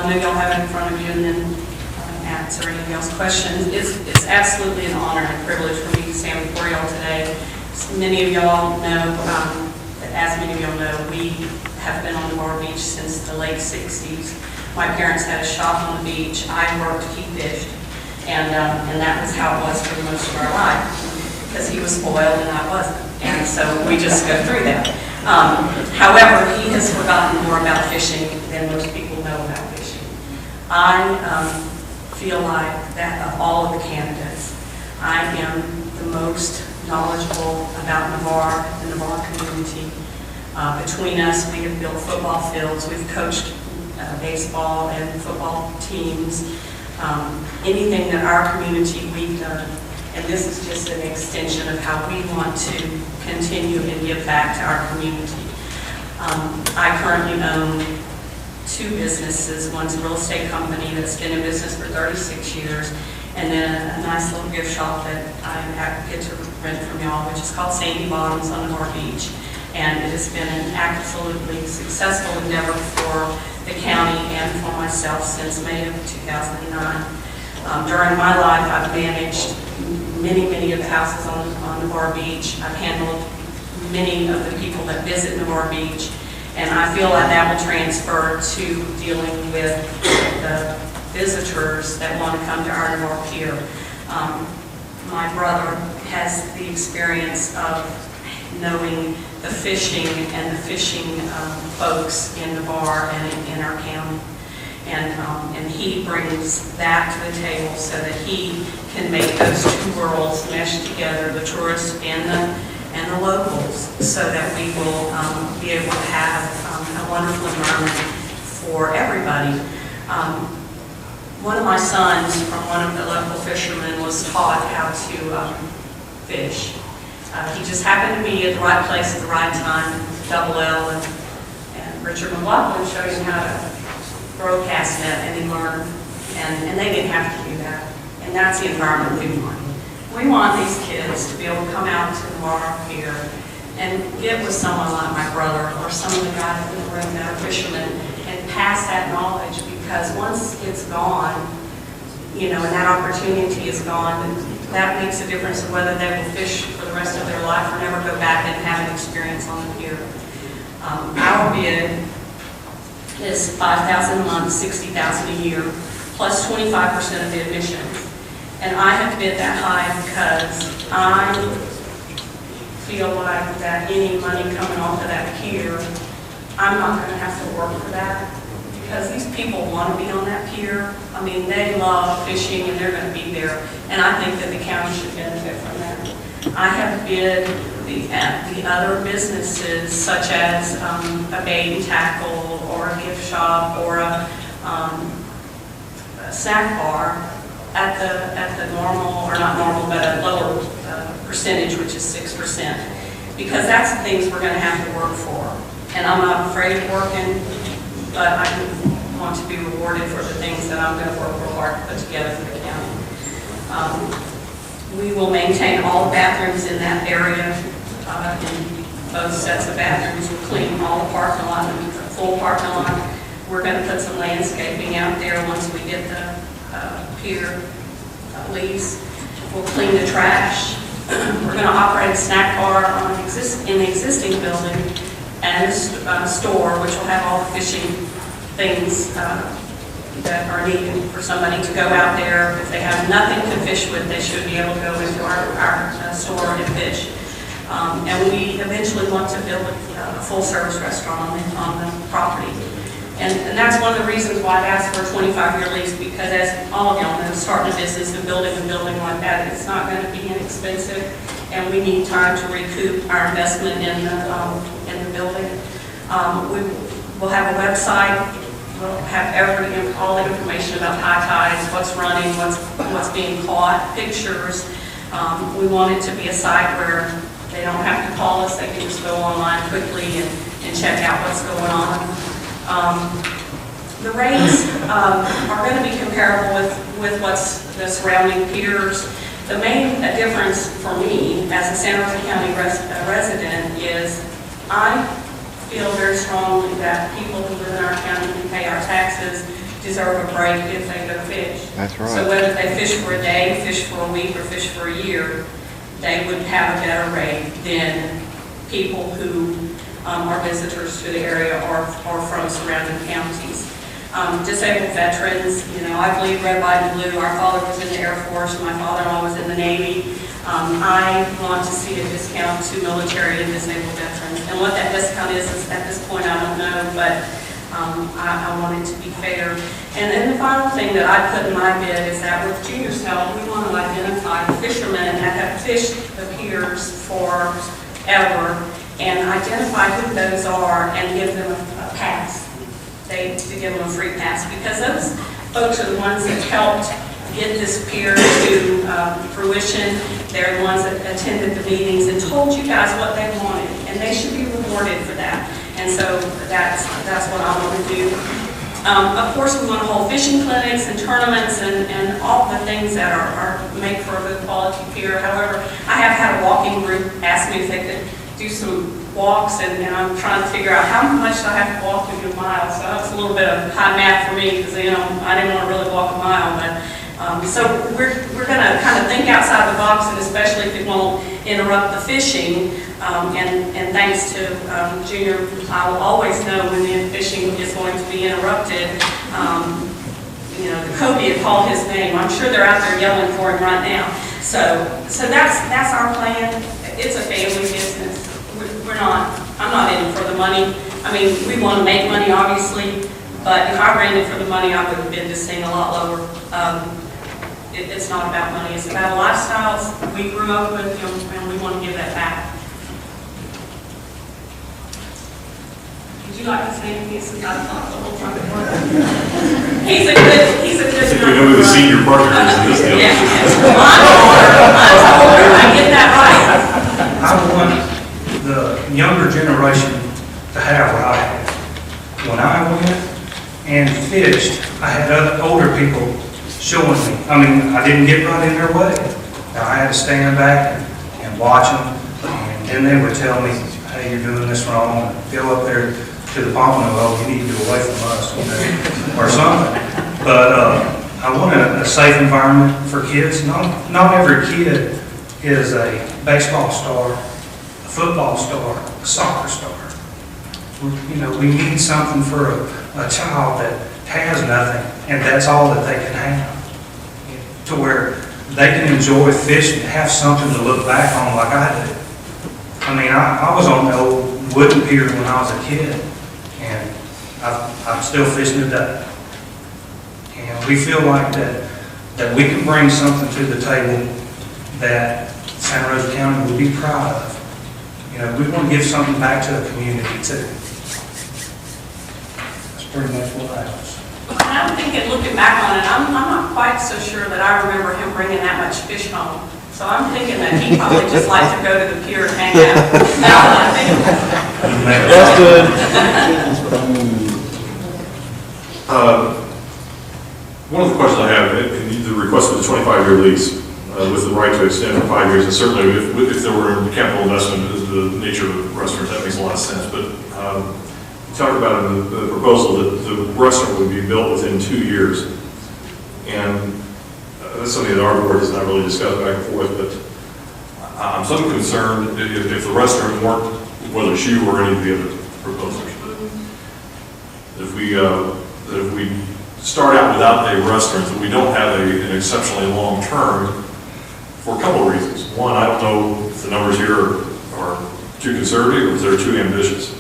I know y'all have it in front of you, and then answer any of y'all's questions. It's absolutely an honor and a privilege for me to stand before y'all today. Many of y'all know, as many of y'all know, we have been on Navarre Beach since the late 60s. My parents had a shop on the beach. I worked, he fished, and that was how it was for most of our life, because he was spoiled and I wasn't, and so we just go through that. However, he has forgotten more about fishing than most people know about fishing. I feel like that of all of the candidates, I am the most knowledgeable about Navarre, the Navarre community. Between us, we have built football fields, we've coached baseball and football teams, anything that our community we've done. And this is just an extension of how we want to continue and give back to our community. I currently own 2 businesses. One's a real estate company that's been in business for 36 years, and then a nice little gift shop that I get to rent from y'all, which is called Sandy Bottoms on Navarre Beach. And it has been an absolutely successful endeavor for the county and for myself since May of 2009. During my life, I've managed many of the houses on Navarre Beach. I've handled many of the people that visit Navarre Beach, and I feel like that will transfer to dealing with the visitors that want to come to our Navarre Pier. My brother has the experience of knowing the fishing and the fishing folks in Navarre and in our county. And he brings that to the table so that he can make those 2 worlds mesh together, the tourists and the locals, so that we will be able to have a wonderful environment for everybody. One of my sons from one of the local fishermen was taught how to fish. He just happened to be at the right place at the right time, double L, and Richard McLaughlin showed him how to throw a cast net, and he learned, and they didn't have to do that. And that's the environment we want. We want these kids to be able to come out to the Navarre Pier and get with someone like my brother or some of the guys in the room that are fishermen and pass that knowledge, because once it's gone, you know, and that opportunity is gone, that makes a difference of whether they will fish for the rest of their life or never go back and have an experience on the pier. Our bid is $5,000 a month, $60,000 a year, plus 25% of the admission. And I have bid that high because I feel like that any money coming off of that pier, I'm not going to have to work for that, because these people want to be on that pier. I mean, they love fishing and they're going to be there, and I think that the county should benefit from that. I have bid the other businesses, such as a bait and tackle or a gift shop or a snack bar at the normal, or not normal, but a lower percentage, which is 6%, because that's the things we're going to have to work for. And I'm not afraid of working, but I want to be rewarded for the things that I'm going to work real hard to put together for the county. We will maintain all the bathrooms in that area, in both sets of bathrooms. We'll clean all the parking lot, the full parking lot. We're going to put some landscaping out there once we get the pier lease. We'll clean the trash. We're going to operate a snack bar in the existing building and a store, which will have all the fishing things that are needed for somebody to go out there. If they have nothing to fish with, they should be able to go into our store and fish. And we eventually want to build a full-service restaurant on the property. And that's one of the reasons why I asked for a 25-year lease, because as all of y'all know, starting a business and building a building like that, it's not going to be inexpensive, and we need time to recoup our investment in the building. We'll have a website. We'll have all the information about high tides, what's running, what's being caught, pictures. We want it to be a site where they don't have to call us. They can just go online quickly and check out what's going on. The rates are going to be comparable with what's the surrounding piers. The main difference for me as a Santa Rosa County resident is I feel very strongly that people who live in our county can pay our taxes deserve a break if they go fish. That's right. So whether they fish for a day, fish for a week, or fish for a year, they would have a better rate than people who are visitors to the area or from surrounding counties. Disabled veterans, you know, I believe red, white, and blue. Our father was in the Air Force, my father-in-law was in the Navy. I want to see a discount to military and disabled veterans. And what that discount is at this point, I don't know, but I want it to be fair. And then the final thing that I put in my bid is that with Junior's help, we want to identify fishermen that have fished the piers forever and identify who those are and give them a pass. To give them a free pass, because those folks are the ones that helped get this pier to fruition. They're the ones that attended the meetings and told you guys what they wanted, and they should be rewarded for that. And so that's what I want to do. Of course, we want to hold fishing clinics and tournaments and all the things that are make for a good quality pier. However, I have had a walking group ask me if they could do some walks, and I'm trying to figure out how much I have to walk to do a mile. So that's a little bit of high math for me, because, you know, I didn't want to really walk a mile. But so we're going to kind of think outside the box, and especially if it won't interrupt the fishing. And thanks to Junior, I will always know when the fishing is going to be interrupted. You know, the Cobia called his name. I'm sure they're out there yelling for him right now. So that's our plan. It's a family business. I'm not in it for the money. I mean, we want to make money, obviously, but if I ran it for the money, I would have bid this thing a lot lower. It's not about money. It's about lifestyles we grew up with, and we want to give that back. Would you like to say anything since I've talked the whole time before? He's a good we know who the senior partner is in this deal. Yeah. I'm older. I get that right. I want the younger generation to have what I had. When I went and fished, I had other older people showing me. I mean, I didn't get right in their way. Now I had to stand back and watch them, and then they would tell me, hey, you're doing this wrong, and go up there to the pond and oh, you need to get away from us, you know, or something. But I want a safe environment for kids. Not every kid is a baseball star, football star, a soccer star. You know, we need something for a child that has nothing, and that's all that they can have, to where they can enjoy fishing, have something to look back on like I do. I mean, I was on the old wooden pier when I was a kid, and I'm still fishing today. And we feel like that we can bring something to the table that Santa Rosa County would be proud of. You know, we want to give something back to the community too. That's pretty much what I was. I'm thinking, looking back on it, I'm not quite so sure that I remember him bringing that much fish home. So I'm thinking that he probably just liked to go to the pier and hang out. Now that I think about it. That's good. One of the questions I have, the request for the 25-year lease with the right to extend for 5 years, and certainly if there were a capital investment, the nature of the restaurant, that makes a lot of sense. But you talked about in the proposal that the restaurant would be built within 2 years. And that's something that our board has not really discussed back and forth, but I'm somewhat concerned if the restaurant weren't, whether it's you or any of the other proposers, if we start out without a restaurant, that we don't have an exceptionally long term for a couple of reasons. One, I don't know if the numbers here are too conservative or if they're too ambitious.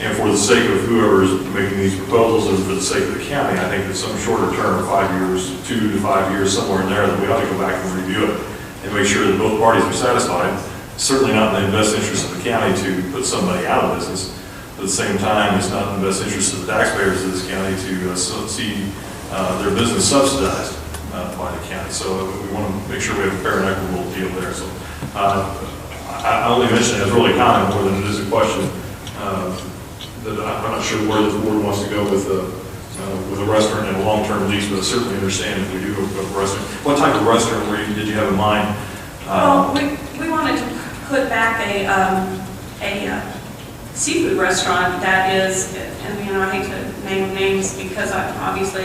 And for the sake of whoever's making these proposals and for the sake of the county, I think that some shorter term, 5 years, 2 to 5 years, somewhere in there, that we ought to go back and review it and make sure that both parties are satisfied. Certainly not in the best interest of the county to put somebody out of business. But at the same time, it's not in the best interest of the taxpayers of this county to see their business subsidized by the county. So we want to make sure we have a fair and equitable deal there. So I only mention it as really a comment more than it is a question. That I'm not sure where the board wants to go with a restaurant and a long-term lease, but I certainly understand if we do a restaurant. What type of restaurant did you have in mind? Well, we wanted to put back a seafood restaurant that is, and I hate to name names because obviously